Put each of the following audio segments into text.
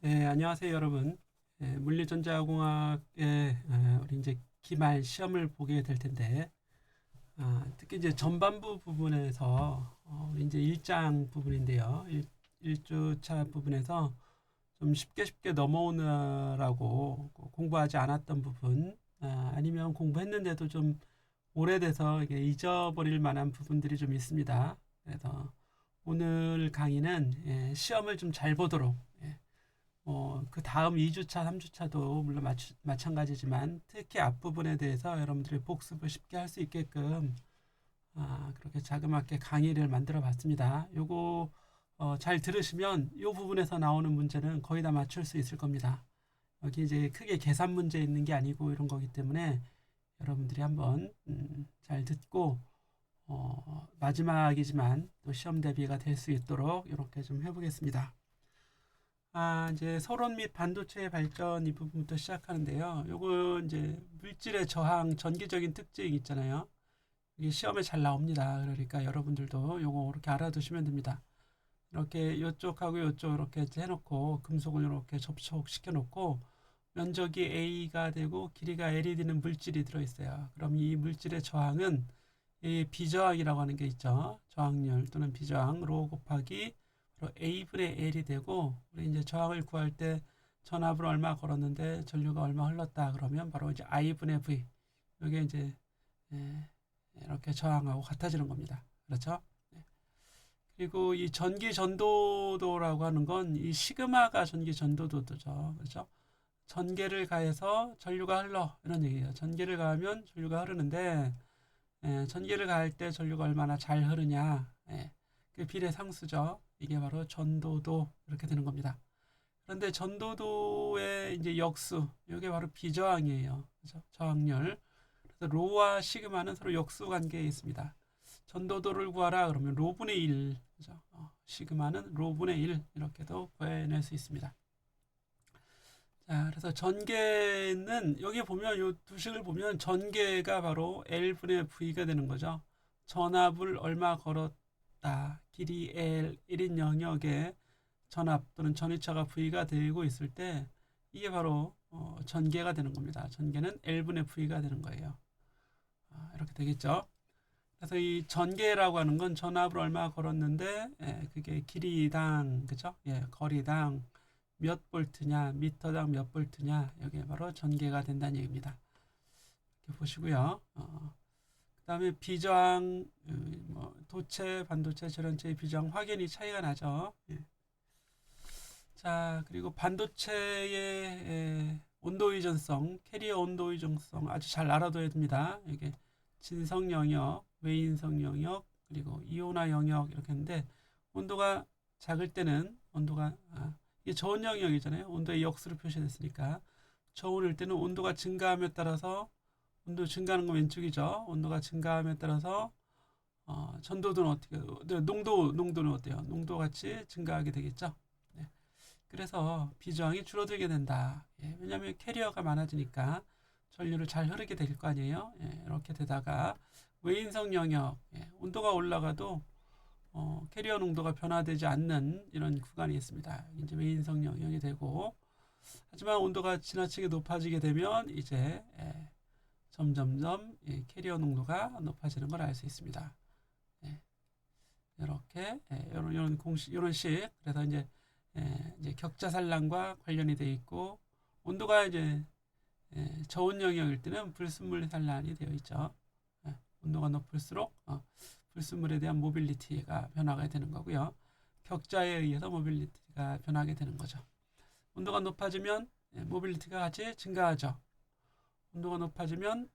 안녕하세요, 여러분. 물리전자공학의 우리 이제 기말 시험을 보게 될 텐데, 특히 이제 전반부 부분에서 우리 이제 1장 부분인데요. 1주차 부분에서 좀 쉽게 넘어오느라고 공부하지 않았던 부분, 아니면 공부했는데도 좀 오래돼서 이게 잊어버릴 만한 부분들이 좀 있습니다. 그래서 오늘 강의는 시험을 좀 잘 보도록, 그 다음 2주차, 3주차도 물론 마찬가지지만 특히 앞부분에 대해서 여러분들이 복습을 쉽게 할 수 있게끔 그렇게 자그맣게 강의를 만들어 봤습니다. 요거 잘 들으시면 이 부분에서 나오는 문제는 거의 다 맞출 수 있을 겁니다. 여기 이제 크게 계산 문제 있는 게 아니고 이런 거기 때문에 여러분들이 한번 잘 듣고 마지막이지만 또 시험 대비가 될 수 있도록 이렇게 좀 해보겠습니다. 이제 서론 및 반도체의 발전 이 부분부터 시작하는데요. 요거 이제 물질의 저항, 전기적인 특징 있잖아요. 이게 시험에 잘 나옵니다. 그러니까 여러분들도 요거 이렇게 알아두시면 됩니다. 이렇게 요쪽하고 요쪽 이렇게 해놓고 금속을 이렇게 접촉시켜 놓고 면적이 A가 되고 길이가 L이 되는 물질이 들어있어요. 그럼 이 물질의 저항은 이 비저항이라고 하는 게 있죠. 저항률 또는 비저항 로 곱하기 A분의 L이 되고, 우리 이제 저항을 구할 때 전압을 얼마 걸었는데 전류가 얼마 흘렀다 그러면 바로 이제 I분의 V. 이게 이제 이렇게 저항하고 같아지는 겁니다. 그렇죠? 그리고 이 전기 전도도라고 하는 건 이 시그마가 전기 전도도죠. 그렇죠? 전개를 가해서 전류가 흘러 이런 얘기예요. 전개를 가하면 전류가 흐르는데 전기를 가할 때 전류가 얼마나 잘 흐르냐, 그 비례 상수죠. 이게 바로 전도도 이렇게 되는 겁니다. 그런데 전도도의 이제 역수, 이게 바로 비저항이에요. 그죠? 저항률. 그래서 로와 시그마는 서로 역수 관계에 있습니다. 전도도를 구하라 그러면 로분의 1, 그죠? 시그마는 로분의 1 이렇게도 구해낼 수 있습니다. 자, 그래서 전개는 여기 보면 이 두 식을 보면 전개가 바로 L분의 V가 되는 거죠. 전압을 얼마 걸었다. 길이 L 1인 영역에 전압 또는 전위차가 V가 되고 있을 때 이게 바로 전개가 되는 겁니다. 전개는 L분의 V가 되는 거예요. 이렇게 되겠죠. 그래서 이 전개라고 하는 건 전압을 얼마 걸었는데 그게 길이당 그죠? 거리당 몇 볼트냐, 미터당 몇 볼트냐, 여기 바로 전개가 된다는 얘기입니다. 이렇게 보시고요. 그 다음에 비저항, 뭐 도체, 반도체, 절연체의 비저항 확연히 차이가 나죠. 자, 그리고 반도체의 온도 의존성, 캐리어 온도 의존성 아주 잘 알아둬야 됩니다. 이게 진성 영역, 외인성 영역, 그리고 이온화 영역 이렇게 했는데 온도가 작을 때는 온도가 이게 저온 영역이잖아요. 온도의 역수로 표시됐으니까 저온일 때는 온도가 증가함에 따라서 온도 증가하는 건 왼쪽이죠. 온도가 증가함에 따라서 전도도는 어떻게 농도는 어때요? 농도 같이 증가하게 되겠죠. 네. 그래서 비저항이 줄어들게 된다. 왜냐하면 캐리어가 많아지니까 전류를 잘 흐르게 될 거 아니에요. 이렇게 되다가 외인성 영역 온도가 올라가도 캐리어 농도가 변화되지 않는 이런 구간이 있습니다. 이제 외인성 영역이 되고, 하지만 온도가 지나치게 높아지게 되면 이제 점점점 캐리어 농도가 높아지는 걸 알 수 있습니다. 이렇게 이런 공식 이런 식. 그래서 이제 격자산란과 관련이 되어 있고, 온도가 이제 저온 영역일 때는 불순물 산란이 되어 있죠. 온도가 높을수록 불순물에 대한 모빌리티가 변화가 되는 거고요. 격자에 의해서 모빌리티가 변하게 되는 거죠. 온도가 높아지면 모빌리티가 같이 증가하죠. 온도가 높아지면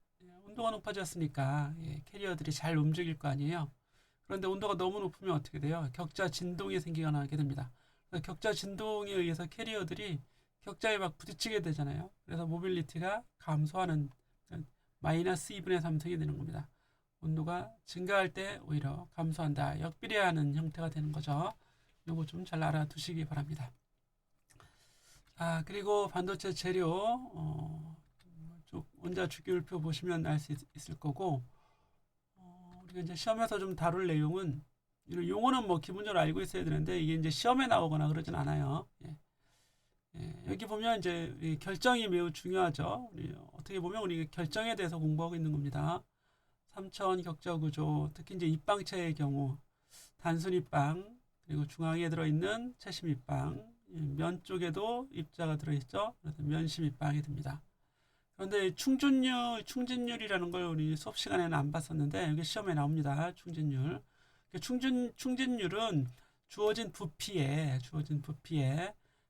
온도가 높아졌으니까 캐리어들이 잘 움직일 거 아니에요. 그런데 온도가 너무 높으면 어떻게 돼요? 격자 진동이 생기게 됩니다. 격자 진동에 의해서 캐리어들이 격자에 막 부딪히게 되잖아요. 그래서 모빌리티가 감소하는 마이너스 2분의 3승이 되는 겁니다. 온도가 증가할 때 오히려 감소한다. 역비례하는 형태가 되는 거죠. 요거 좀 잘 알아두시기 바랍니다. 그리고 반도체 재료 원자 주기율표 보시면 알 수 있을 거고, 우리가 이제 시험에서 좀 다룰 내용은 이런 용어는 뭐 기본적으로 알고 있어야 되는데 이게 이제 시험에 나오거나 그러진 않아요. 여기 보면 이제 이 결정이 매우 중요하죠. 어떻게 보면 우리 결정에 대해서 공부하고 있는 겁니다. 3차원 격자 구조, 특히 이제 입방체의 경우 단순 입방, 그리고 중앙에 들어있는 채심 입방, 면 쪽에도 입자가 들어있죠. 그래서 면심 입방이 됩니다. 그런데 충진율이라는 걸 우리 수업 시간에는 안 봤었는데 여기 시험에 나옵니다. 충진율. 충진율은 주어진 부피에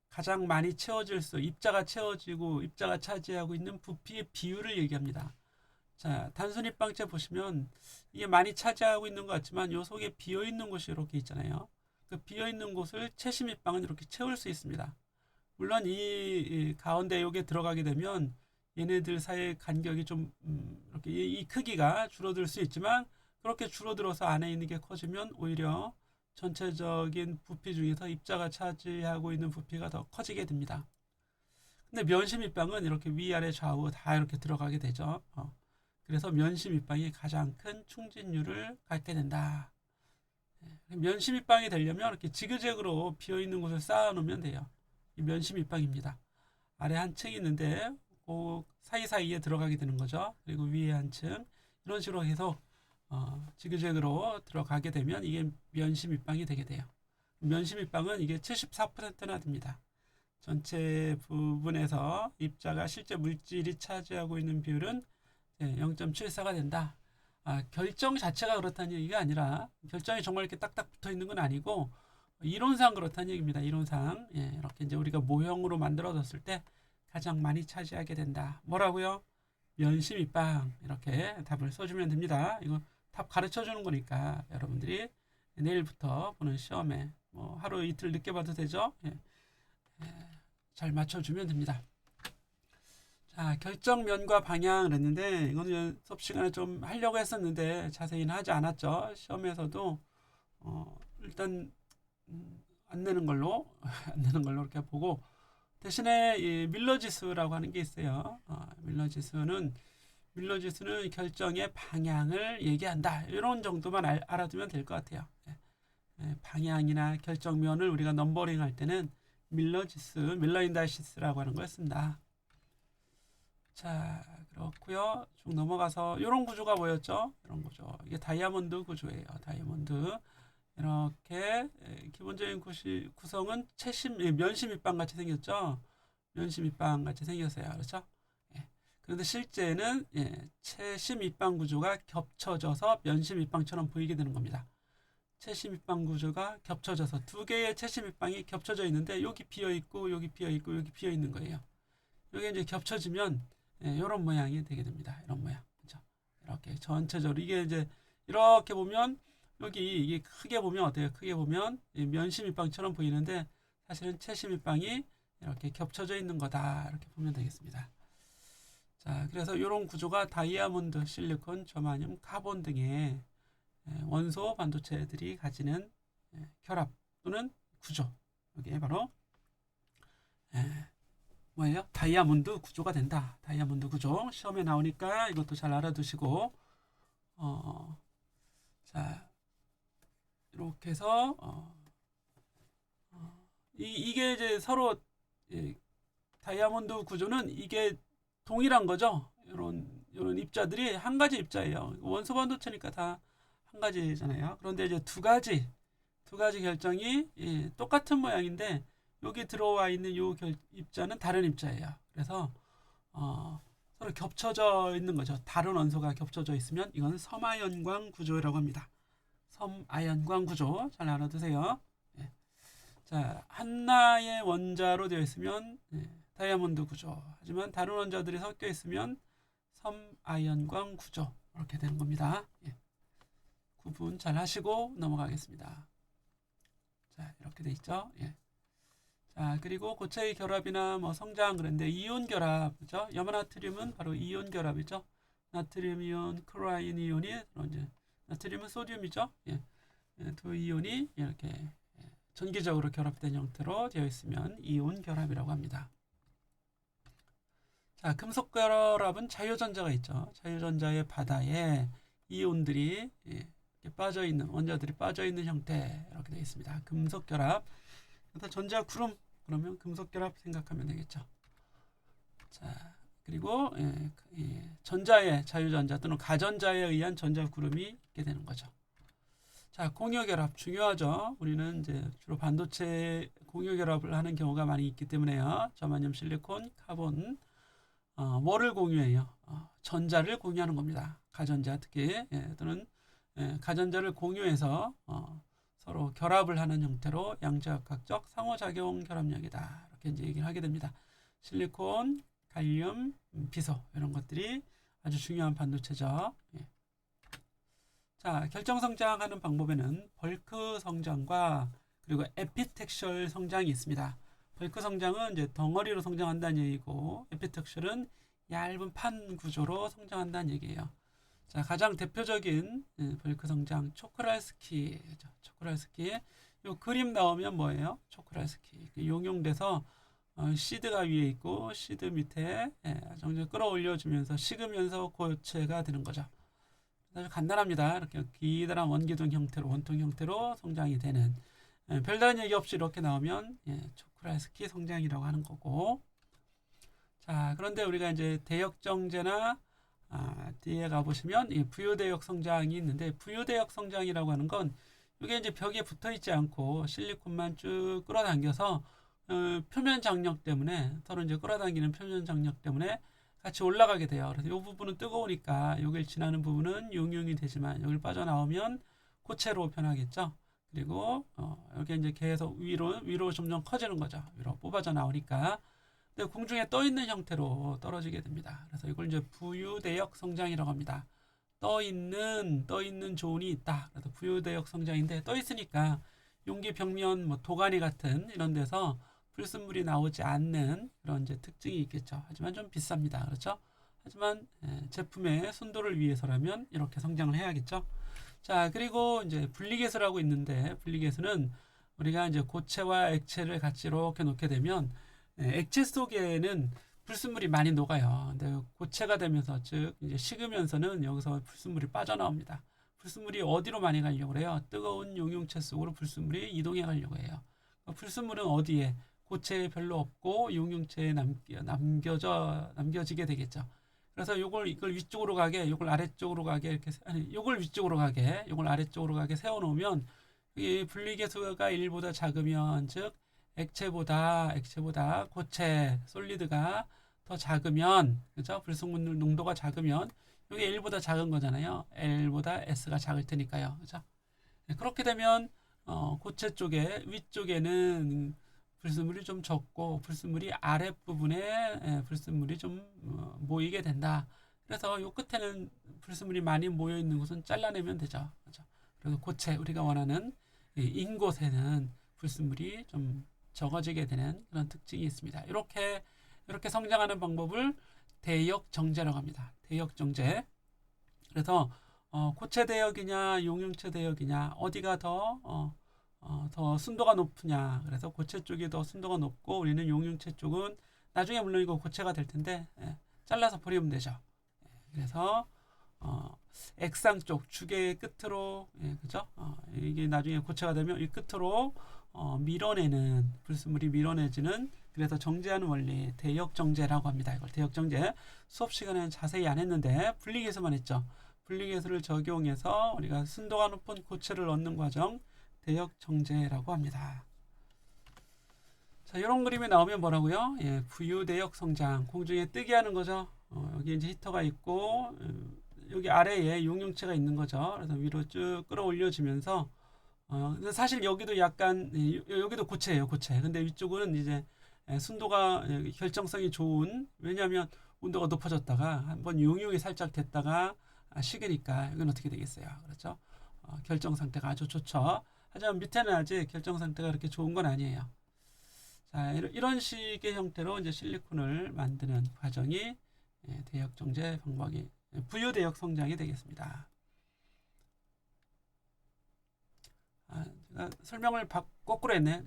가장 많이 채워질 수, 입자가 채워지고 입자가 차지하고 있는 부피의 비율을 얘기합니다. 자, 단순 입방체 보시면 이게 많이 차지하고 있는 것 같지만 요 속에 비어 있는 곳이 이렇게 있잖아요. 그 비어 있는 곳을 채심 입방은 이렇게 채울 수 있습니다. 물론 이 가운데 여기에 들어가게 되면 얘네들 사이의 간격이 좀 이렇게 이 크기가 줄어들 수 있지만 그렇게 줄어들어서 안에 있는 게 커지면 오히려 전체적인 부피 중에서 입자가 차지하고 있는 부피가 더 커지게 됩니다. 근데 면심 입방은 이렇게 위아래 좌우 다 이렇게 들어가게 되죠. 그래서 면심 입방이 가장 큰 충진율을 갖게 된다. 면심 입방이 되려면 이렇게 지그재그로 비어 있는 곳을 쌓아 놓으면 돼요. 이 면심 입방입니다. 아래 한 층이 있는데 그 사이사이에 들어가게 되는 거죠. 그리고 위에 한 층 이런 식으로 해서 지그재그로 들어가게 되면 이게 면심 입방이 되게 돼요. 면심 입방은 이게 74%나 됩니다. 전체 부분에서 입자가 실제 물질이 차지하고 있는 비율은 0.74가 된다. 결정 자체가 그렇다는 얘기가 아니라 결정이 정말 이렇게 딱딱 붙어 있는 건 아니고 이론상 그렇다는 얘기입니다. 이론상 이렇게 이제 우리가 모형으로 만들어졌을 때 가장 많이 차지하게 된다. 뭐라고요? 면심 입방 이렇게 답을 써주면 됩니다. 이거 답 가르쳐 주는 거니까 여러분들이 내일부터 보는 시험에 뭐 하루 이틀 늦게 봐도 되죠? 잘 맞춰주면 됩니다. 자, 결정면과 방향을 했는데 이거는 수업 시간에 좀 하려고 했었는데 자세히는 하지 않았죠. 시험에서도 일단 안 내는 걸로 안 내는 걸로 이렇게 보고 대신에 이 밀러지수라고 하는 게 있어요. 밀러지수는 결정의 방향을 얘기한다. 이런 정도만 알아두면 될 것 같아요. 방향이나 결정면을 우리가 넘버링 할 때는 밀러 인다이시스라고 하는 걸 씁니다. 자, 그렇고요. 쭉 넘어가서 이런 구조가 뭐였죠? 이런 구조. 이게 다이아몬드 구조예요. 다이아몬드. 이렇게 기본적인 구성은 면심 입방 같이 생겼죠. 면심 입방 같이 생겼어요. 그렇죠? 그런데 실제는 채심 입방 구조가 겹쳐져서 면심 입방처럼 보이게 되는 겁니다. 채심 입방 구조가 겹쳐져서 두 개의 채심 입방이 겹쳐져 있는데 여기 비어 있고 여기 비어 있고 여기 비어 있는 거예요. 여기 이제 겹쳐지면 이런 모양이 되게 됩니다. 이런 모양. 그렇죠? 이렇게 전체적으로 이게 이제 이렇게 보면 여기 이게 크게 보면 어때요? 크게 보면 면심 입방처럼 보이는데 사실은 채심 입방이 이렇게 겹쳐져 있는 거다. 이렇게 보면 되겠습니다. 자, 그래서 이런 구조가 다이아몬드, 실리콘, 저마늄, 카본 등의 원소 반도체들이 가지는 결합 또는 구조. 이게 바로 뭐예요? 다이아몬드 구조가 된다. 다이아몬드 구조. 시험에 나오니까 이것도 잘 알아두시고 자, 이렇게 해서 이게 이제 서로 다이아몬드 구조는 이게 동일한 거죠. 이런 입자들이 한 가지 입자예요. 원소 반도체니까 다 한 가지잖아요. 그런데 이제 두 가지 결정이 똑같은 모양인데 여기 들어와 있는 요 입자는 다른 입자예요. 그래서 서로 겹쳐져 있는 거죠. 다른 원소가 겹쳐져 있으면 이건 섬아연광 구조라고 합니다. 섬아연광 구조 잘 알아두세요. 자, 하나의 원자로 되어 있으면 다이아몬드 구조. 하지만 다른 원자들이 섞여 있으면 섬아연광 구조. 이렇게 되는 겁니다. 구분 잘 하시고 넘어가겠습니다. 자, 이렇게 돼 있죠. 자, 그리고 고체의 결합이나 뭐 성장 그런데 이온 결합, 그죠? 염화나트륨은 바로 이온 결합이죠. 나트륨 이온, 클로라인 이온이 이제 나트륨은 소듐이죠. 두 이온이 이렇게 전기적으로 결합된 형태로 되어 있으면 이온 결합이라고 합니다. 자, 금속 결합은 자유전자가 있죠. 자유전자의 바다에 이온들이 빠져 있는 원자들이 빠져 있는 형태 이렇게 되어 있습니다. 금속 결합. 그래서 전자 구름 그러면 금속 결합 생각하면 되겠죠. 자, 그리고 전자의 자유전자 또는 가전자에 의한 전자 구름이 있게 되는 거죠. 자, 공유 결합 중요하죠. 우리는 이제 주로 반도체 공유 결합을 하는 경우가 많이 있기 때문에요. 저만염 실리콘, 카본, 뭐를 공유해요? 전자를 공유하는 겁니다. 가전자 특히 또는 가전자를 공유해서 서로 결합을 하는 형태로 양자역학적 상호작용 결합력이다. 이렇게 이제 얘기를 하게 됩니다. 실리콘, 갈륨, 비소 이런 것들이 아주 중요한 반도체죠. 자, 결정 성장하는 방법에는 벌크 성장과 그리고 에피텍셜 성장이 있습니다. 벌크 성장은 이제 덩어리로 성장한다는 얘기고, 에피텍셜은 얇은 판 구조로 성장한다는 얘기예요. 자, 가장 대표적인 벌크 성장 초크랄스키죠. 초크랄스키. 요 그림 나오면 뭐예요? 초크랄스키. 용용돼서 시드가 위에 있고 시드 밑에 점점 끌어올려주면서 식으면서 고체가 되는 거죠. 아주 간단합니다. 이렇게 기다란 원기둥 형태로 원통 형태로 성장이 되는 별다른 얘기 없이 이렇게 나오면 초크랄스키 성장이라고 하는 거고. 자, 그런데 우리가 이제 대역정제나 뒤에 가보시면 부유대역 성장이 있는데, 부유대역 성장이라고 하는 건 이게 이제 벽에 붙어 있지 않고 실리콘만 쭉 끌어당겨서 표면 장력 때문에 서로 이제 끌어당기는 표면 장력 때문에 같이 올라가게 돼요. 그래서 이 부분은 뜨거우니까 여길 지나는 부분은 용융이 되지만 여길 빠져나오면 고체로 변하겠죠. 그리고 여기 이제 계속 위로 점점 커지는 거죠. 위로 뽑아져 나오니까. 근데 공중에 떠 있는 형태로 떨어지게 됩니다. 그래서 이걸 이제 부유대역 성장이라고 합니다. 떠 있는 조온이 있다. 그래서 부유대역 성장인데, 떠 있으니까 용기 벽면 뭐 도가니 같은 이런 데서 불순물이 나오지 않는 그런 이제 특징이 있겠죠. 하지만 좀 비쌉니다. 그렇죠? 하지만 제품의 순도를 위해서라면 이렇게 성장을 해야겠죠. 자, 그리고 이제 분리계수라고 있는데, 분리계수는 우리가 이제 고체와 액체를 같이 이렇게 놓게 되면 액체 속에는 불순물이 많이 녹아요. 근데 고체가 되면서, 즉 이제 식으면서는 여기서 불순물이 빠져나옵니다. 불순물이 어디로 많이 가려고 해요? 뜨거운 용융체 속으로 불순물이 이동해 가려고 해요. 불순물은 어디에? 고체에 별로 없고 용융체에 남겨지게 되겠죠. 그래서 이걸 위쪽으로 가게, 이걸 아래쪽으로 가게, 이렇게, 아니, 이걸 위쪽으로 가게, 이걸 아래쪽으로 가게 세워놓으면, 이 분리계수가 1보다 작으면, 즉 액체보다 고체 솔리드가 더 작으면, 그죠? 불순물 농도가 작으면 이게 1보다 작은 거잖아요. L보다 S가 작을 테니까요. 그죠? 그렇게 되면 고체 쪽에 위쪽에는 불순물이 좀 적고 불순물이 아랫부분에 불순물이 좀 모이게 된다. 그래서 요 끝에는 불순물이 많이 모여 있는 곳은 잘라내면 되죠. 그죠? 그리고 고체, 우리가 원하는 인곳에는 불순물이 좀 적어지게 되는 그런 특징이 있습니다. 이렇게 성장하는 방법을 대역정제라고 합니다. 대역정제. 그래서 고체 대역이냐 용융체 대역이냐, 어디가 더 순도가 높으냐. 그래서 고체 쪽이 더 순도가 높고 우리는 용융체 쪽은 나중에 물론 이거 고체가 될 텐데 잘라서 버리면 되죠. 그래서 액상 쪽 주개의 끝으로, 그죠? 이게 나중에 고체가 되면 이 끝으로 밀어내는, 불순물이 밀어내지는, 그래서 정제하는 원리 대역정제라고 합니다. 이걸 대역정제 수업 시간에는 자세히 안 했는데 분리계수만 했죠. 분리계수를 적용해서 우리가 순도가 높은 고체를 얻는 과정 대역정제라고 합니다. 자, 이런 그림이 나오면 뭐라고요? 부유대역 성장, 공중에 뜨게 하는 거죠. 여기 이제 히터가 있고 여기 아래에 용융체가 있는 거죠. 그래서 위로 쭉 끌어올려지면서 근데 사실 여기도 약간 여기도 고체예요, 고체. 근데 위쪽은 이제 순도가 결정성이 좋은, 왜냐하면 온도가 높아졌다가 한번 용융이 살짝 됐다가 식으니까 이건 어떻게 되겠어요, 그렇죠? 결정 상태가 아주 좋죠. 하지만 밑에는 아직 결정 상태가 그렇게 좋은 건 아니에요. 자, 이런 식의 형태로 이제 실리콘을 만드는 과정이 대역정제 방법이 부유대역 성장이 되겠습니다. 제가 설명을 거꾸로 했네.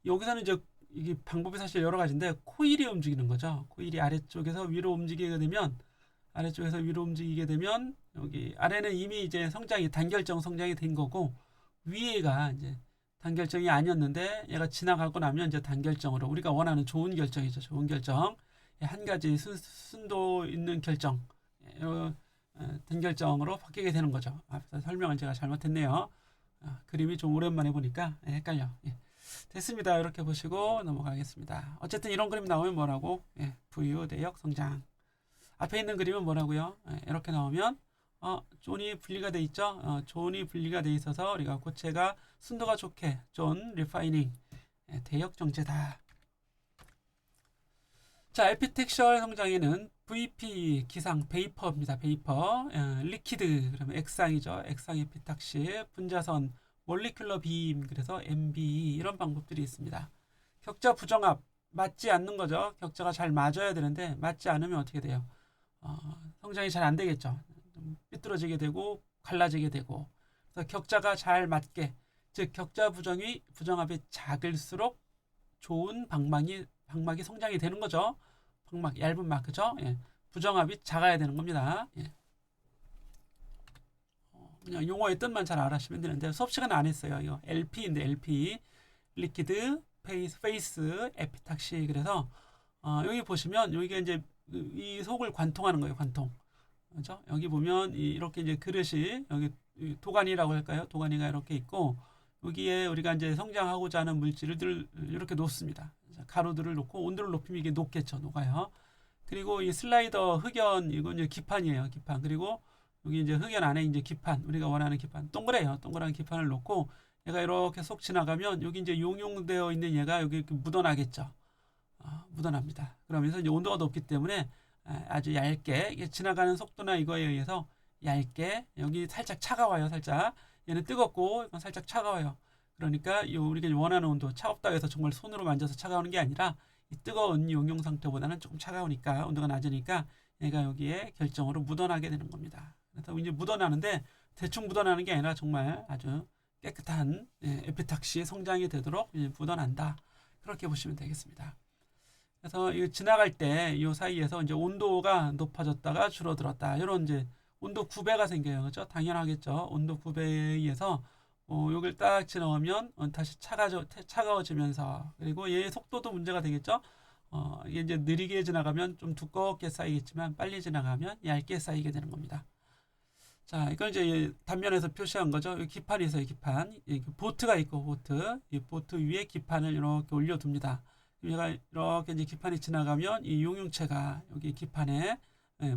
여기서는 이제 이게 방법이 사실 여러 가지인데, 코일이 움직이는 거죠. 코일이 아래쪽에서 위로 움직이게 되면, 여기 아래는 이미 이제 단결정 성장이 된 거고, 위에가 이제 단결정이 아니었는데 얘가 지나가고 나면 이제 단결정으로 우리가 원하는 좋은 결정이죠. 좋은 결정. 한 가지 순도 있는 결정. 단결정으로 바뀌게 되는 거죠. 앞서 설명을 제가 잘못했네요. 그림이 좀 오랜만에 보니까 헷갈려. 됐습니다. 이렇게 보시고 넘어가겠습니다. 어쨌든 이런 그림 나오면 뭐라고? 부유, 대역, 성장. 앞에 있는 그림은 뭐라고요? 이렇게 나오면 존이 분리가 돼 있죠. 존이 분리가 돼 있어서 우리가 고체가 순도가 좋게 존 리파이닝 대역 정제다. 자, 에피텍셜 성장에는 VP 기상 베이퍼입니다. 베이퍼 리퀴드 그러면 액상이죠. 액상 에피탁시 분자선 몰리큘러 빔 그래서 MBE 이런 방법들이 있습니다. 격자 부정합 맞지 않는 거죠. 격자가 잘 맞아야 되는데 맞지 않으면 어떻게 돼요? 성장이 잘 안 되겠죠. 삐뚤어지게 되고 갈라지게 되고 그래서 격자가 잘 맞게 즉 격자 부정합이 작을수록 좋은 방막이 성장이 되는 거죠. 방막 얇은 막 그죠? 부정합이 작아야 되는 겁니다. 그냥 용어의 뜻만 잘 알아시면 되는데 수업 시간에 안 했어요. 이거 LP인데 LP 리퀴드 페이스 에피탁시 그래서 여기 보시면 여기가 이제 이 속을 관통하는 거예요. 관통. 그죠? 여기 보면 이렇게 이제 그릇이 여기 도가니라고 할까요? 도가니가 이렇게 있고 여기에 우리가 이제 성장하고자 하는 물질을 이렇게 놓습니다. 가루들을 놓고 온도를 높이면 이게 녹겠죠. 녹아요. 그리고 이 슬라이더 흑연 이건 이제 기판이에요. 기판. 그리고 여기 이제 흑연 안에 이제 기판 우리가 원하는 기판 동그래요. 동그란 기판을 놓고 얘가 이렇게 쏙 지나가면 여기 이제 용용되어 있는 얘가 여기 이렇게 묻어나겠죠. 묻어납니다. 그러면서 이제 온도가 높기 때문에 아주 얇게 이게 지나가는 속도나 이거에 의해서 얇게 여기 살짝 차가워요. 살짝 얘는 뜨겁고 이건 살짝 차가워요. 그러니까 우리가 원하는 온도 차갑다고 해서 정말 손으로 만져서 차가우는 게 아니라 이 뜨거운 용용 상태보다는 조금 차가우니까 온도가 낮으니까 얘가 여기에 결정으로 묻어나게 되는 겁니다. 그래서 이제 묻어나는데 대충 묻어나는 게 아니라 정말 아주 깨끗한 에피탁시의 성장이 되도록 묻어난다. 그렇게 보시면 되겠습니다. 그래서 이 지나갈 때 이 사이에서 이제 온도가 높아졌다가 줄어들었다. 이런 이제 온도 구배가 생겨요. 그렇죠? 당연하겠죠. 온도 구배에 의해서 요걸 딱 지나오면 다시 차가워지면서 그리고 얘의 속도도 문제가 되겠죠. 이게 이제 느리게 지나가면 좀 두껍게 쌓이겠지만 빨리 지나가면 얇게 쌓이게 되는 겁니다. 자, 이건 이제 단면에서 표시한 거죠. 여기 기판이 있어요. 기판. 보트가 있고 보트. 이 보트 위에 기판을 이렇게 올려둡니다. 얘가 이렇게 이제 기판이 지나가면 이 용융체가 여기 기판에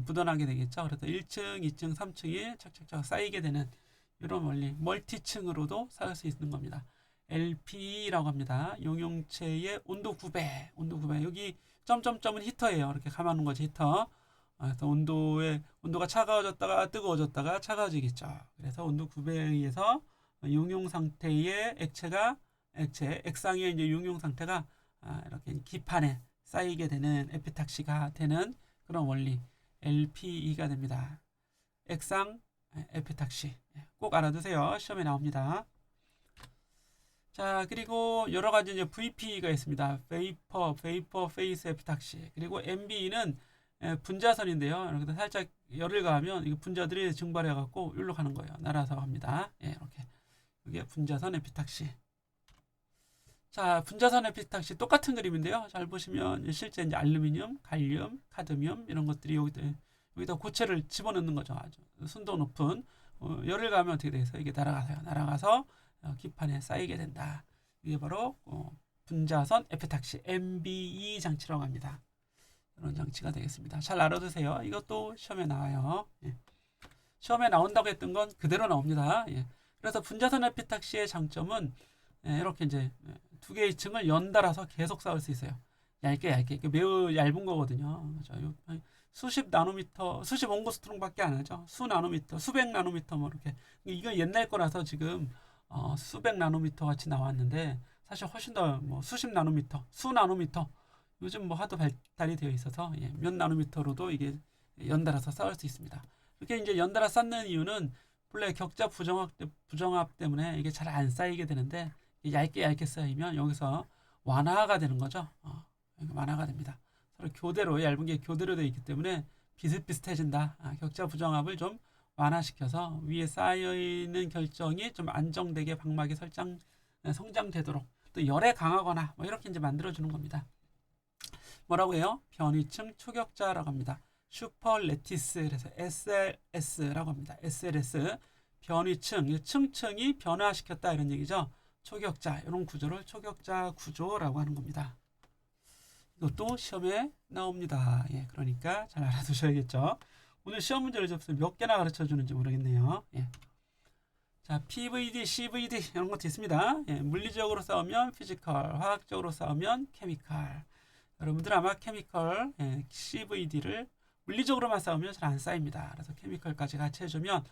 묻어나게 되겠죠. 그래서 1층, 2층, 3층이 착착착 쌓이게 되는 이런 원리. 멀티층으로도 쌓을 수 있는 겁니다. LP라고 합니다. 용융체의 온도 구배. 온도 구배. 여기 점점점은 히터예요. 이렇게 감아놓은 거지 히터. 그래서 온도가 차가워졌다가 뜨거워졌다가 차가워지겠죠. 그래서 온도 구배에 의해서 용융 상태의 액상의 이제 용융 상태가 이렇게 기판에 쌓이게 되는 에피탁시가 되는 그런 원리 LPE가 됩니다. 액상 에피탁시 꼭 알아두세요. 시험에 나옵니다. 자, 그리고 여러 가지 이제 VP가 있습니다. 베이퍼 페이스 에피탁시. 그리고 MBE는 분자선인데요. 이렇게 살짝 열을 가하면 이 분자들이 증발해 갖고 여기로 가는 거예요. 날아서 갑니다. 이렇게. 이게 분자선 에피탁시. 자, 분자선 에피탁시 똑같은 그림인데요. 잘 보시면 실제 이제 알루미늄, 갈륨, 카드뮴 이런 것들이 여기다 고체를 집어넣는 거죠. 아주 순도 높은 열을 가하면 어떻게 돼서 이게 날아가서요. 날아가서 기판에 쌓이게 된다. 이게 바로 분자선 에피탁시 MBE 장치라고 합니다. 이런 장치가 되겠습니다. 잘 알아두세요. 이것도 시험에 나와요. 시험에 나온다고 했던 건 그대로 나옵니다. 그래서 분자선 에피탁시의 장점은 이렇게 이제 두 개의 층을 연달아서 계속 쌓을 수 있어요. 얇게 매우 얇은 거거든요. 수십 나노미터, 수십 옹고스트롱밖에 안 하죠. 수 나노미터, 수백 나노미터 뭐 이렇게. 이거 옛날 거라서 지금 수백 나노미터 같이 나왔는데 사실 훨씬 더 뭐 수십 나노미터, 수 나노미터 요즘 뭐 하도 발달이 되어 있어서 몇 나노미터로도 이게 연달아서 쌓을 수 있습니다. 이렇게 이제 연달아 쌓는 이유는 본래 격자 부정합 때문에 이게 잘 안 쌓이게 되는데 얇게 쌓이면 여기서 완화가 되는 거죠. 완화가 됩니다. 서로 교대로 얇은 게 교대로 되어 있기 때문에 비슷비슷해진다. 격자 부정합을 좀 완화시켜서 위에 쌓여 있는 결정이 좀 안정되게 방막이 성장되도록 또 열에 강하거나 뭐 이렇게 이제 만들어주는 겁니다. 뭐라고 해요? 변이층 초격자라고 합니다. 슈퍼레티스 그래서 SLS라고 합니다. SLS 변이층, 층층이 변화시켰다 이런 얘기죠. 초격자 이런 구조를 초격자 구조라고 하는 겁니다. 이것도 시험에 나옵니다. 예, 그러니까 잘 알아두셔야겠죠. 오늘 시험 문제를 몇 개나 가르쳐 주는지 모르겠네요. 예. 자, PVD, CVD 이런 것도 있습니다. 예, 물리적으로 싸우면 피지컬, 화학적으로 싸우면 케미컬. 여러분들 아마 케미컬, CVD를 물리적으로만 싸우면 잘 안 쌓입니다. 그래서 케미컬까지 같이 해주면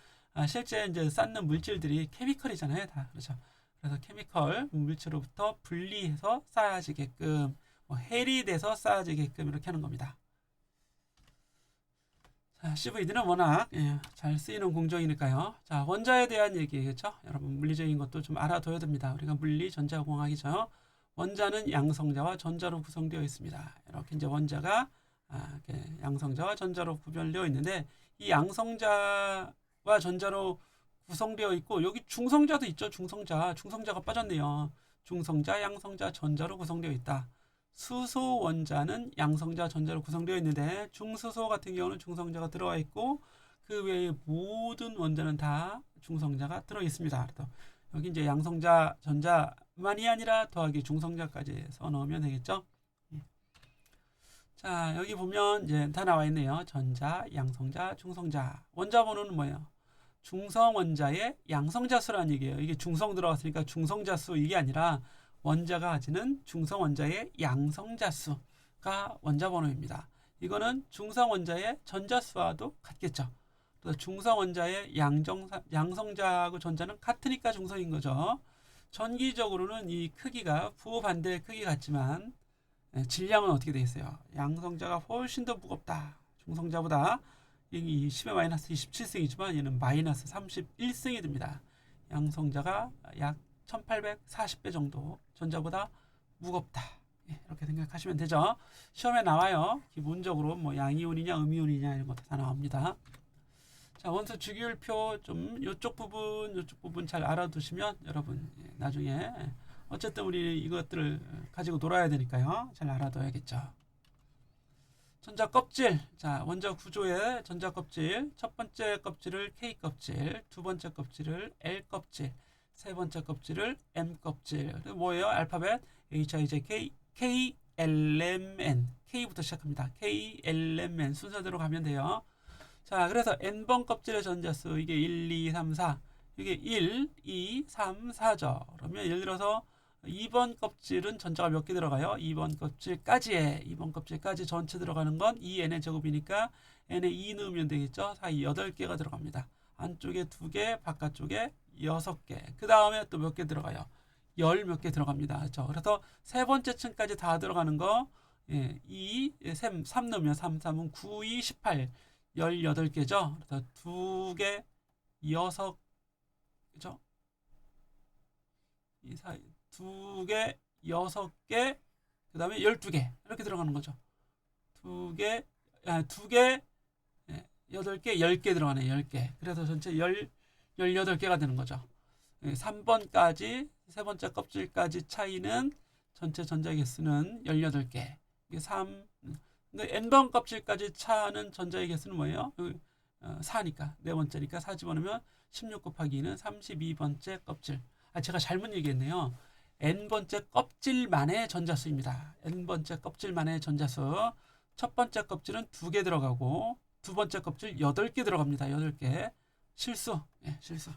실제 이제 쌓는 물질들이 케미컬이잖아요, 다 그렇죠. 그래서 케미컬 물질로부터 분리해서 쌓아지게끔, 뭐 해리돼서 쌓아지게끔 이렇게 하는 겁니다. 자, CVD는 워낙 잘 쓰이는 공정이니까요. 자, 원자에 대한 얘기겠죠. 여러분 물리적인 것도 좀 알아둬야 됩니다. 우리가 물리, 전자공학이죠. 원자는 양성자와 전자로 구성되어 있습니다. 이렇게 이제 원자가 이렇게 양성자와 전자로 구별되어 있는데 이 양성자와 전자로 구성되어 있고 여기 중성자도 있죠. 중성자가 빠졌네요. 중성자, 양성자, 전자로 구성되어 있다. 수소 원자는 양성자, 전자로 구성되어 있는데 중수소 같은 경우는 중성자가 들어가 있고 그 외의 모든 원자는 다 중성자가 들어 있습니다. 그래서 여기 이제 양성자, 전자만이 아니라 더하기 중성자까지 써놓으면 되겠죠. 자, 여기 보면 이제 다 나와 있네요. 전자, 양성자, 중성자. 원자 번호는 뭐예요? 중성 원자의 양성자 수라는 얘기예요. 이게 중성 들어갔으니까 중성자 수 이게 아니라 원자가 가지는 중성 원자의 양성자 수가 원자 번호입니다. 이거는 중성 원자의 전자 수와도 같겠죠. 중성 원자의 양성자하고 전자는 같으니까 중성인 거죠. 전기적으로는 이 크기가 부호반대의 크기 같지만 질량은 어떻게 되어 있어요? 양성자가 훨씬 더 무겁다. 중성자보다. 이 10의 마이너스 27승이지만 얘는 마이너스 31승이 됩니다. 양성자가 약 1840배 정도 전자보다 무겁다. 이렇게 생각하시면 되죠. 시험에 나와요. 기본적으로 뭐 양이온이냐 음이온이냐 이런 것도 다 나옵니다. 자, 원소 주기율표 좀 이쪽 부분 잘 알아두시면 여러분 나중에 어쨌든 우리 이것들을 가지고 놀아야 되니까요. 잘 알아둬야겠죠. 전자 껍질. 자, 원자 구조의 전자 껍질. 첫 번째 껍질을 K 껍질, 두 번째 껍질을 L 껍질, 세 번째 껍질을 M 껍질. 뭐예요? 알파벳 HIJK, KLMN. K부터 시작합니다. KLMN 순서대로 가면 돼요. 자, 그래서 N번 껍질의 전자수 이게 1, 2, 3, 4. 이게 1, 2, 3, 4죠. 그러면 예를 들어서 2번 껍질은 전자가 몇 개 들어가요? 2번 껍질까지 전체 들어가는 건 2n의 제곱이니까 n에 2 넣으면 되겠죠? 사이 8개가 들어갑니다. 안쪽에 2개, 바깥쪽에 6개. 그 다음에 또 몇 개 들어가요? 10 몇 개 들어갑니다. 그렇죠? 그래서 세 번째 층까지 다 들어가는 거 3 넣으면 3, 3은 9, 2, 18. 18개죠? 그래서 2개, 6, 그죠? 이 사이 2개, 6개, 그 다음에 12개 이렇게 들어가는 거죠. 2개, 8개, 10개 들어가네. 10개. 그래서 전체 18개가 되는 거죠. 3번까지 세 번째 껍질까지 차이는 전체 전자 개수는 18개. 이게 3 n번 껍질까지 차는 전자의 개수는 뭐예요? 4니까 네 번째니까 4 집어넣으면 16 곱하기 2는 32번째 껍질. 제가 잘못 얘기했네요. n번째 껍질만의 전자수입니다. n번째 껍질만의 전자수. 첫 번째 껍질은 2개 들어가고 두 번째 껍질 8개 들어갑니다. 8개. 실수. 실수.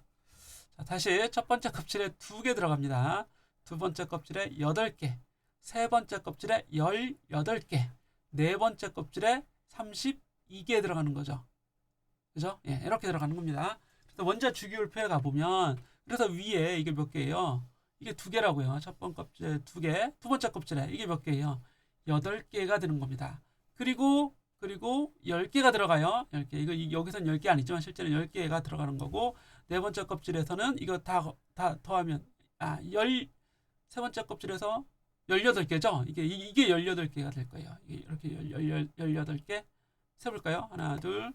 자, 다시 첫 번째 껍질에 2개 들어갑니다. 두 번째 껍질에 8개. 세 번째 껍질에 18개. 네 번째 껍질에 32개 들어가는 거죠. 그죠? 이렇게 들어가는 겁니다. 그래서 원자 주기율표에 가보면 그래서 위에 이게 몇 개예요? 이게 2개라고요. 첫 번째 껍질에 2개, 두 번째 껍질에 이게 몇 개예요? 8개가 되는 겁니다. 그리고 10개가 들어가요. 10개. 이거 여기선 10개 아니지만 실제는 10개가 들어가는 거고 네 번째 껍질에서는 이거 다 더하면 세 번째 껍질에서 18개죠? 이게 18개가 될 거예요. 이렇게 18개 세볼까요? 하나, 둘,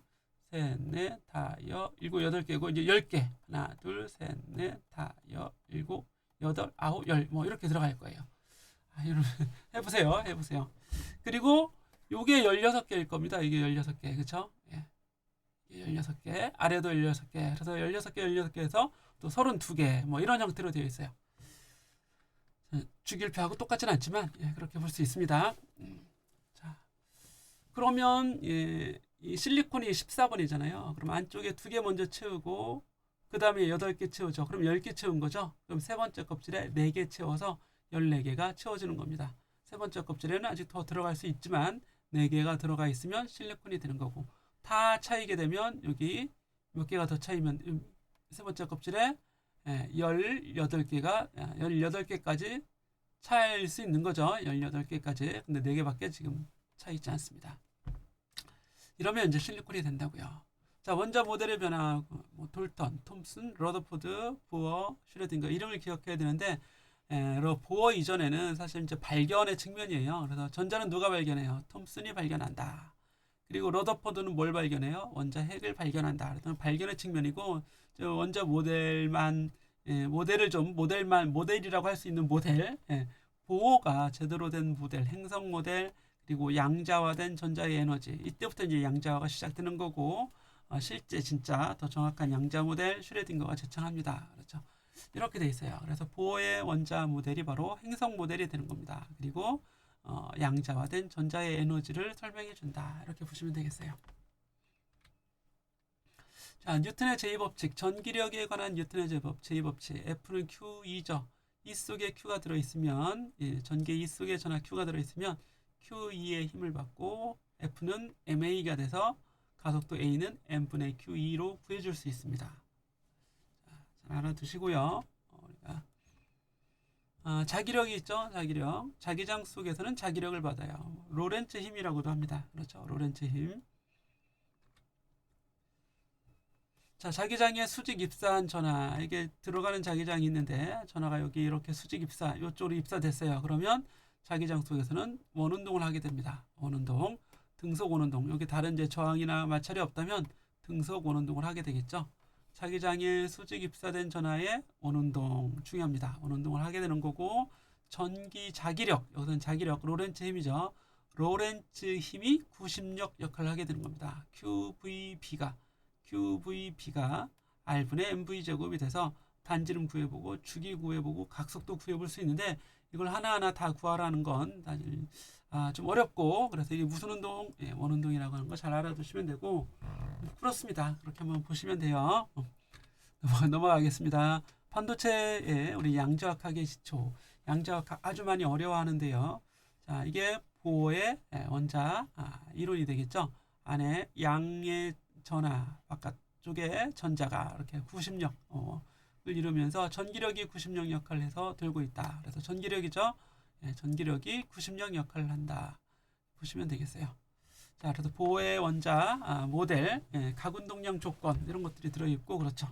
셋, 넷, 다섯, 일곱, 8개고 이제 10개. 하나, 둘, 셋, 넷, 다섯, 일곱, 8, 9, 10 뭐 이렇게 들어갈 거예요. 여러분 해보세요. 그리고 요게 16개일 겁니다. 이게 16개. 그쵸? 예. 16개. 아래도 16개. 그래서 16개, 16개에서 또 32개. 뭐 이런 형태로 되어 있어요. 주기율표하고 똑같진 않지만, 예, 그렇게 볼 수 있습니다. 자, 그러면, 예, 이 실리콘이 14번이잖아요. 그럼 안쪽에 2개 먼저 채우고, 그 다음에 8개 채우죠. 그럼 10개 채운 거죠. 그럼 세 번째 껍질에 4개 채워서 14개가 채워지는 겁니다. 세 번째 껍질에는 아직 더 들어갈 수 있지만 4개가 들어가 있으면 실리콘이 되는 거고, 다 차이게 되면 여기 몇 개가 더 차이면 세 번째 껍질에 18개까지 차일 수 있는 거죠. 18개까지. 근데 4개밖에 지금 차 있지 않습니다. 이러면 이제 실리콘이 된다고요. 자, 원자 모델의 변화, 뭐 돌턴, 톰슨, 러더포드, 보어, 슈레딩거 이름을 기억해야 되는데, 보어 이전에는 사실 이제 발견의 측면이에요. 그래서 전자는 누가 발견해요? 톰슨이 발견한다. 그리고 러더포드는 뭘 발견해요? 원자 핵을 발견한다. 그래서 발견의 측면이고, 원자 모델만, 모델을 좀 모델이라고 할 수 있는 모델, 보어가 제대로 된 모델, 행성 모델, 그리고 양자화된 전자의 에너지. 이때부터 이제 양자화가 시작되는 거고, 실제 진짜 더 정확한 양자 모델 슈레딩거가 제청합니다. 그렇죠? 이렇게 돼 있어요. 그래서 보어의 원자 모델이 바로 행성 모델이 되는 겁니다. 그리고 양자화된 전자의 에너지를 설명해 준다. 이렇게 보시면 되겠어요. 자, 뉴턴의 제2법칙, 전기력에 관한 뉴턴의 제2법칙, F는 Q2죠. E 속에 Q가 들어있으면, 전기 E 속에 전하 Q가 들어있으면 Q2의 힘을 받고 F는 MA가 돼서 가속도 A는 M분의 Q2로 구해줄 수 있습니다. 자, 잘 알아두시고요. 자기력이 있죠. 자기장 속에서는 자기력을 받아요. 로렌츠 힘이라고도 합니다. 그렇죠. 로렌츠 힘. 자, 자기장에 수직 입사한 전하. 이게 들어가는 자기장이 있는데 전하가 여기 이렇게 수직 입사, 이쪽으로 입사됐어요. 그러면 자기장 속에서는 원운동을 하게 됩니다. 원운동. 등속 원운동. 여기 다른 이제 저항이나 마찰이 없다면 등속 원운동을 하게 되겠죠. 자기장에 수직 입사된 전하의 원운동 중요합니다. 원운동을 하게 되는 거고, 전기 자기력, 여기서는 자기력, 로렌츠 힘이죠. 로렌츠 힘이 구심력 역할을 하게 되는 겁니다. QVB가 R분의 MV 제곱이 돼서 반지름 구해보고 주기 구해보고 각속도 구해볼 수 있는데, 이걸 하나하나 다 구하라는 건 좀 어렵고, 그래서 이게 무슨 운동? 원운동이라고 하는 거 잘 알아두시면 되고, 그렇습니다. 그렇게 한번 보시면 돼요. 넘어가겠습니다. 반도체의 우리 양자역학의 기초, 양자역학 아주 많이 어려워하는데요. 자, 이게 보어의 원자 이론이 되겠죠. 안에 양의 전하, 바깥쪽에 전자가 이렇게 구심력을 이루면서 전기력이 구심력 역할을 해서 들고 있다. 그래서 전기력이죠. 전기력이 구심력 역할을 한다. 보시면 되겠어요. 자, 그래서 보호의 원자 모델, 각운동량 조건 이런 것들이 들어있고, 그렇죠.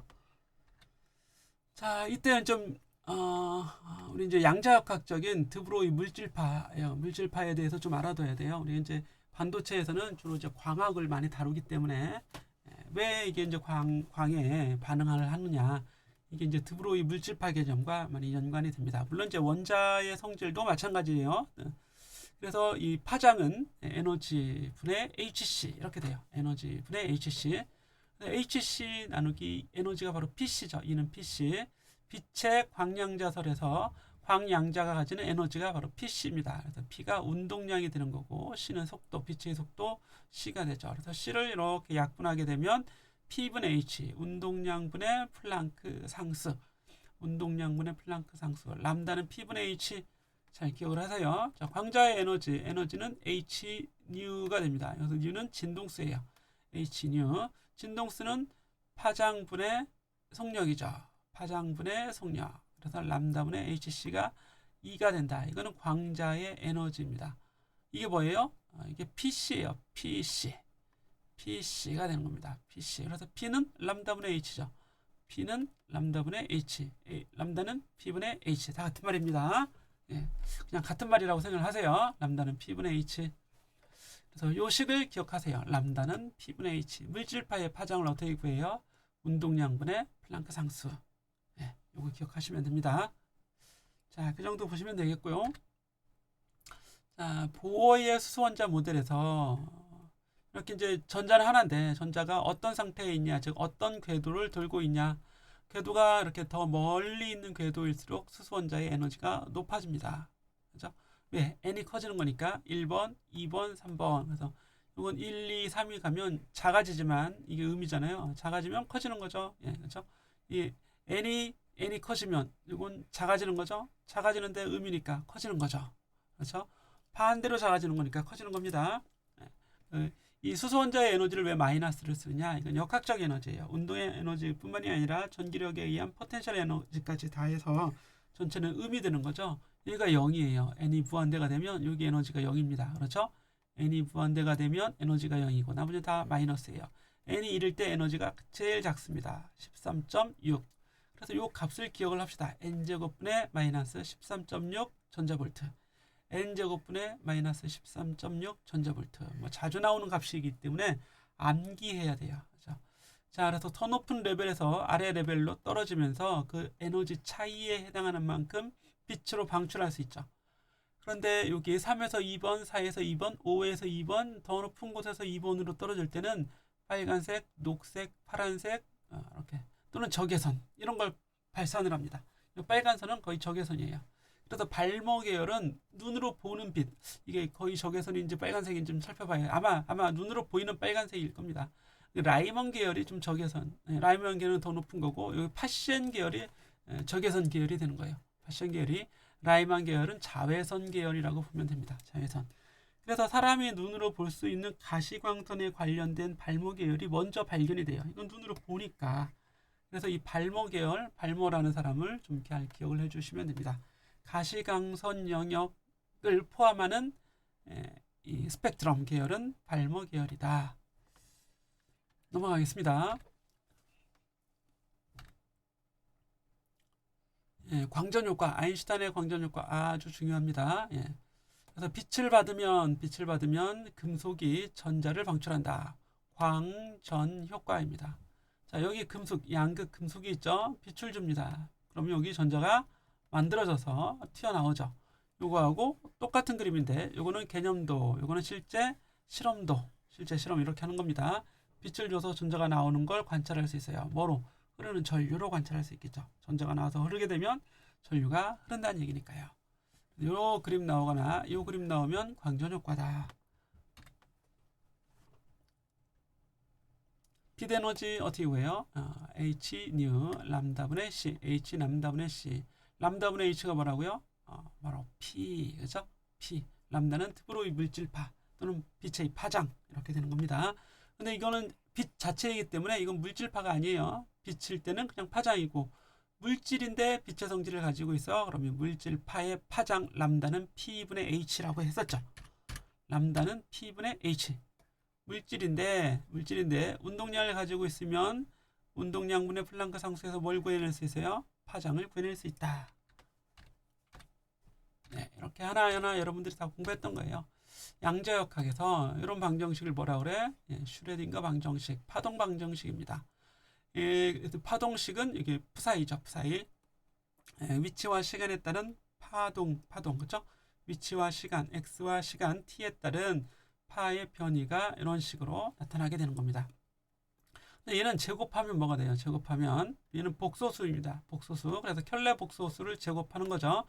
자, 이때는 좀 우리 이제 양자역학적인 드브로이 물질파예요. 물질파에 대해서 좀 알아둬야 돼요. 우리 이제 반도체에서는 주로 이제 광학을 많이 다루기 때문에 왜 이게 이제 광에 반응을 하느냐, 이게 이제 드브로이 물질파 개념과 많이 연관이 됩니다. 물론 이제 원자의 성질도 마찬가지예요. 그래서 이 파장은 에너지 분의 HC 이렇게 돼요. 에너지 분의 HC. HC 나누기 에너지가 바로 PC죠. 이는 PC. 빛의 광양자설에서 광양자가 가지는 에너지가 바로 PC입니다. 그래서 P가 운동량이 되는 거고, C는 속도, 빛의 속도 C가 되죠. 그래서 C를 이렇게 약분하게 되면 P분의 H, 운동량분의 플랑크 상수, 운동량분의 플랑크 상수, 람다는 P분의 H, 잘 기억을 하세요. 자, 광자의 에너지는 H뉴가 됩니다. 여기서 뉴는 진동수예요. H뉴. 진동수는 파장분의 속력이죠. 파장분의 속력. 그래서 람다분의 HC가 2가 된다. 이거는 광자의 에너지입니다. 이게 뭐예요? 이게 PC예요. PC가 되는 겁니다. PC. 그래서 P는 람다분의 H죠. P는 람다분의 H. 람다는 P분의 H. 다 같은 말입니다. 그냥 같은 말이라고 생각을 하세요. 람다는 P분의 H. 그래서 요 식을 기억하세요. 람다는 P분의 H. 물질파의 파장을 어떻게 구해요? 운동량분의 플랑크 상수. 요거 기억하시면 됩니다. 자, 그 정도 보시면 되겠고요. 자, 보어의 수소원자 모델에서 이렇게 이제 전자는 하나인데 전자가 어떤 상태에 있냐, 즉 어떤 궤도를 돌고 있냐. 궤도가 이렇게 더 멀리 있는 궤도일수록 수소원자의 에너지가 높아집니다. 그죠? 왜? n이 커지는 거니까 1번, 2번, 3번. 그래서 이건 1, 2, 3이 가면 작아지지만 이게 음이잖아요. 작아지면 커지는 거죠. 예, 그렇죠? 이 n이 커지면 이건 작아지는 거죠. 작아지는데 음이니까 커지는 거죠. 그렇죠? 반대로 작아지는 거니까 커지는 겁니다. 이 수소원자의 에너지를 왜 마이너스를 쓰느냐? 이건 역학적 에너지예요. 운동의 에너지뿐만이 아니라 전기력에 의한 포텐셜 에너지까지 다 해서 전체는 음이 되는 거죠. 여기가 0이에요. n이 무한대가 되면 여기 에너지가 0입니다. 그렇죠? n이 무한대가 되면 에너지가 0이고 나머지는 다 마이너스예요. n이 1일 때 에너지가 제일 작습니다. 13.6. 그래서 이 값을 기억을 합시다. n제곱분의 마이너스 13.6 전자볼트. n제곱분의 마이너스 13.6 전자볼트. 뭐 자주 나오는 값이기 때문에 암기해야 돼요. 그렇죠? 자, 그래서 더 높은 레벨에서 아래 레벨로 떨어지면서 그 에너지 차이에 해당하는 만큼 빛으로 방출할 수 있죠. 그런데 여기 3에서 2번, 4에서 2번, 5에서 2번 더 높은 곳에서 2번으로 떨어질 때는 빨간색, 녹색, 파란색 이렇게 또는 적외선 이런 걸 발산을 합니다. 이 빨간 선은 거의 적외선이에요. 그래서 발모 계열은 눈으로 보는 빛, 이게 거의 적외선인지 빨간색인지 좀 살펴봐요. 아마 눈으로 보이는 빨간색일 겁니다. 라이먼 계열이 좀 적외선, 라이먼 계열은 더 높은 거고 여기 파시엔 계열이 적외선 계열이 되는 거예요. 파시엔 계열이 라이먼 계열은 자외선 계열이라고 보면 됩니다. 자외선. 그래서 사람이 눈으로 볼 수 있는 가시광선에 관련된 발모 계열이 먼저 발견이 돼요. 이건 눈으로 보니까. 그래서 이 발모 계열, 발모라는 사람을 좀 잘 기억을 해주시면 됩니다. 가시광선 영역을 포함하는 이 스펙트럼 계열은 발모 계열이다. 넘어가겠습니다. 광전 효과, 아인슈타인의 광전 효과 아주 중요합니다. 그래서 빛을 받으면 금속이 전자를 방출한다. 광전 효과입니다. 자, 여기 금속, 양극 금속이 있죠. 빛을 줍니다. 그러면 여기 전자가 만들어져서 튀어나오죠. 요거하고 똑같은 그림인데 요거는 개념도, 요거는 실제 실험도, 실제 실험 이렇게 하는 겁니다. 빛을 줘서 전자가 나오는 걸 관찰할 수 있어요. 뭐로? 흐르는 전류로 관찰할 수 있겠죠. 전자가 나와서 흐르게 되면 전류가 흐른다는 얘기니까요. 요 그림 나오거나 요 그림 나오면 광전 효과다. 빛 에너지 어떻게 구해요? H 뉴 람다분의 C, H 람다분의 C. 람다분의 H가 뭐라고요? 바로 P, 그죠? P. 람다는 특브로이 물질파 또는 빛의 파장 이렇게 되는 겁니다. 근데 이거는 빛 자체이기 때문에 이건 물질파가 아니에요. 빛일 때는 그냥 파장이고 물질인데 빛의 성질을 가지고 있어. 그러면 물질파의 파장 람다는 P분의 H라고 했었죠. 람다는 P분의 H. 물질인데 운동량을 가지고 있으면 운동량분의 플랑크 상수에서 뭘 구해낼 수 있어요? 파장을 구해낼 수 있다. 네, 이렇게 하나하나 여러분들이 다 공부했던 거예요. 양자역학에서 이런 방정식을 뭐라 그래? 슈레딩거 방정식, 파동 방정식입니다. 파동식은 이게 푸사이죠, 푸사이. 위치와 시간에 따른 파동, 그렇죠? 위치와 시간, x와 시간, t에 따른 파의 변이가 이런 식으로 나타나게 되는 겁니다. 얘는 제곱하면 뭐가 돼요? 제곱하면 얘는 복소수입니다. 복소수. 그래서 켤레 복소수를 제곱하는 거죠.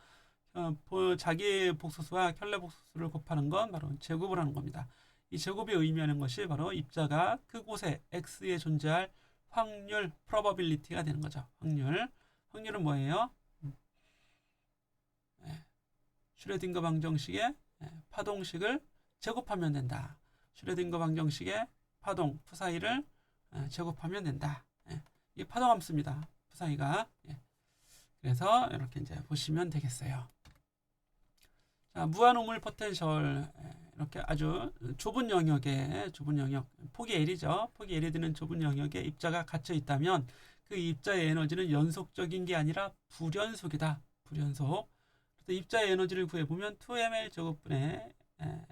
자기의 복소수와 켤레 복소수를 곱하는 건 바로 제곱을 하는 겁니다. 이 제곱이 의미하는 것이 바로 입자가 그곳에 x에 존재할 확률, probability가 되는 거죠. 확률은 뭐예요? 슈레딩거 방정식의 파동식을 제곱하면 된다. 슈레딩거 방정식의 파동, 푸사이를 제곱하면 된다. 이 파동함수입니다. 푸사이가. 그래서 이렇게 이제 보시면 되겠어요. 자, 무한우물 포텐셜. 이렇게 아주 좁은 영역, 폭이 L이죠. 폭이 L이 되는 좁은 영역에 입자가 갇혀 있다면 그 입자의 에너지는 연속적인 게 아니라 불연속이다. 불연속. 그래서 입자의 에너지를 구해보면 2ml 제곱분의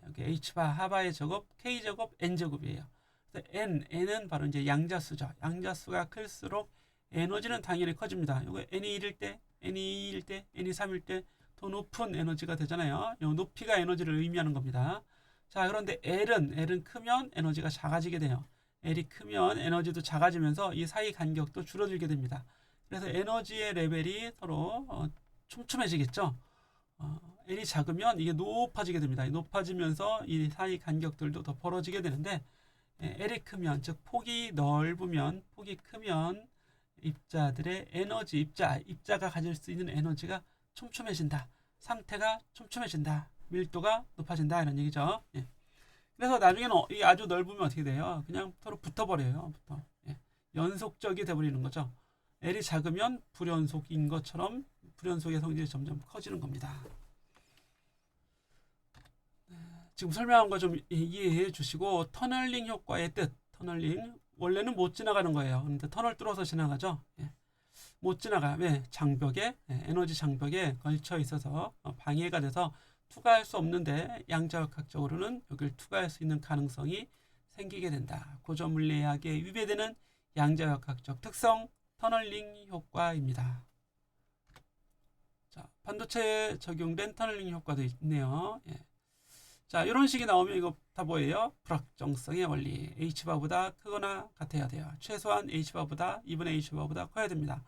여기 h바 하바의 제곱 k 제곱 n 제곱이에요. 그래서 n은 바로 이제 양자수죠. 양자수가 클수록 에너지는 당연히 커집니다. 이거 n이 1일 때, n이 2일 때, n이 3일 때 더 높은 에너지가 되잖아요. 이 높이가 에너지를 의미하는 겁니다. 자, 그런데 L은 크면 에너지가 작아지게 돼요. L이 크면 에너지도 작아지면서 이 사이 간격도 줄어들게 됩니다. 그래서 에너지의 레벨이 서로 촘촘해지겠죠. L이 작으면 이게 높아지게 됩니다. 높아지면서 이 사이 간격들도 더 벌어지게 되는데 L이 크면, 즉 폭이 넓으면, 폭이 크면 입자들의 에너지, 입자가 가질 수 있는 에너지가 촘촘해진다. 상태가 촘촘해진다. 밀도가 높아진다. 이런 얘기죠. 예. 그래서 나중에는 이게 아주 넓으면 어떻게 돼요? 그냥 서로 붙어버려요. 예. 연속적이 돼버리는 거죠. L이 작으면 불연속인 것처럼 불연속의 성질이 점점 커지는 겁니다. 지금 설명한 거 좀 이해해 주시고, 터널링 효과의 뜻, 터널링 원래는 못 지나가는 거예요. 그런데 터널 뚫어서 지나가죠. 예. 못 지나가. 왜? 장벽에, 에너지 장벽에 걸쳐 있어서 방해가 돼서 투과할 수 없는데 양자역학적으로는 여기를 투과할 수 있는 가능성이 생기게 된다. 고전물리학에 위배되는 양자역학적 특성, 터널링 효과입니다. 자, 반도체에 적용된 터널링 효과도 있네요. 예. 자, 이런 식이 나오면 이거 다 뭐예요? 불확정성의 원리. H바보다 크거나 같아야 돼요. 최소한 H바보다 2분의 H바보다 커야 됩니다.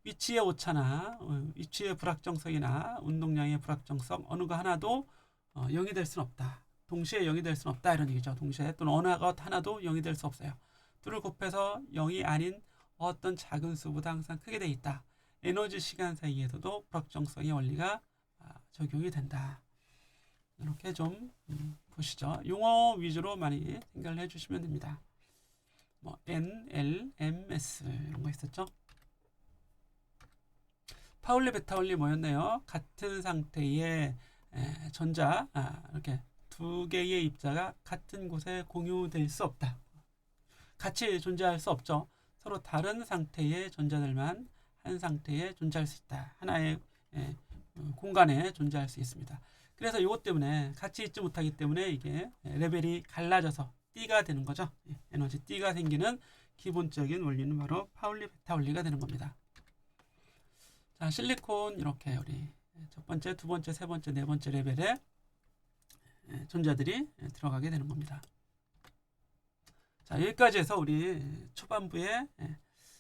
위치의 오차나 위치의 불확정성이나 운동량의 불확정성 어느 거 하나도 0이 될 수는 없다. 동시에 0이 될 수는 없다. 이런 얘기죠. 동시에 또는 어느 것 하나도 0이 될 수 없어요. 둘을 곱해서 0이 아닌 어떤 작은 수보다 항상 크게 돼 있다. 에너지 시간 사이에서도 불확정성의 원리가 적용이 된다. 이렇게 좀 보시죠. 용어 위주로 많이 생각을 해주시면 됩니다. 뭐 N, L, M, S 이런 거 있었죠. 파울리, 베타울리 뭐였나요? 같은 상태의 전자 이렇게 두 개의 입자가 같은 곳에 공유될 수 없다. 같이 존재할 수 없죠. 서로 다른 상태의 전자들만 한 상태에 존재할 수 있다. 하나의 공간에 존재할 수 있습니다. 그래서 이것 때문에 같이 있지 못하기 때문에 이게 레벨이 갈라져서 띠가 되는 거죠. 에너지 띠가 생기는 기본적인 원리는 바로 파울리, 베타 원리가 되는 겁니다. 자, 실리콘 이렇게 우리 첫 번째, 두 번째, 세 번째, 네 번째 레벨에 전자들이 들어가게 되는 겁니다. 자, 여기까지 해서 우리 초반부에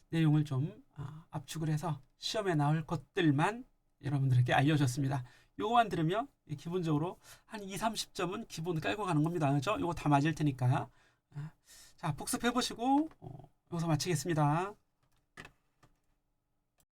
내용을 좀 압축을 해서 시험에 나올 것들만 여러분들에게 알려줬습니다. 요거만 들으면 기본적으로 한 2, 30점은 기본 깔고 가는 겁니다. 그렇죠? 요거 다 맞을 테니까. 자, 복습해 보시고 여기서 마치겠습니다.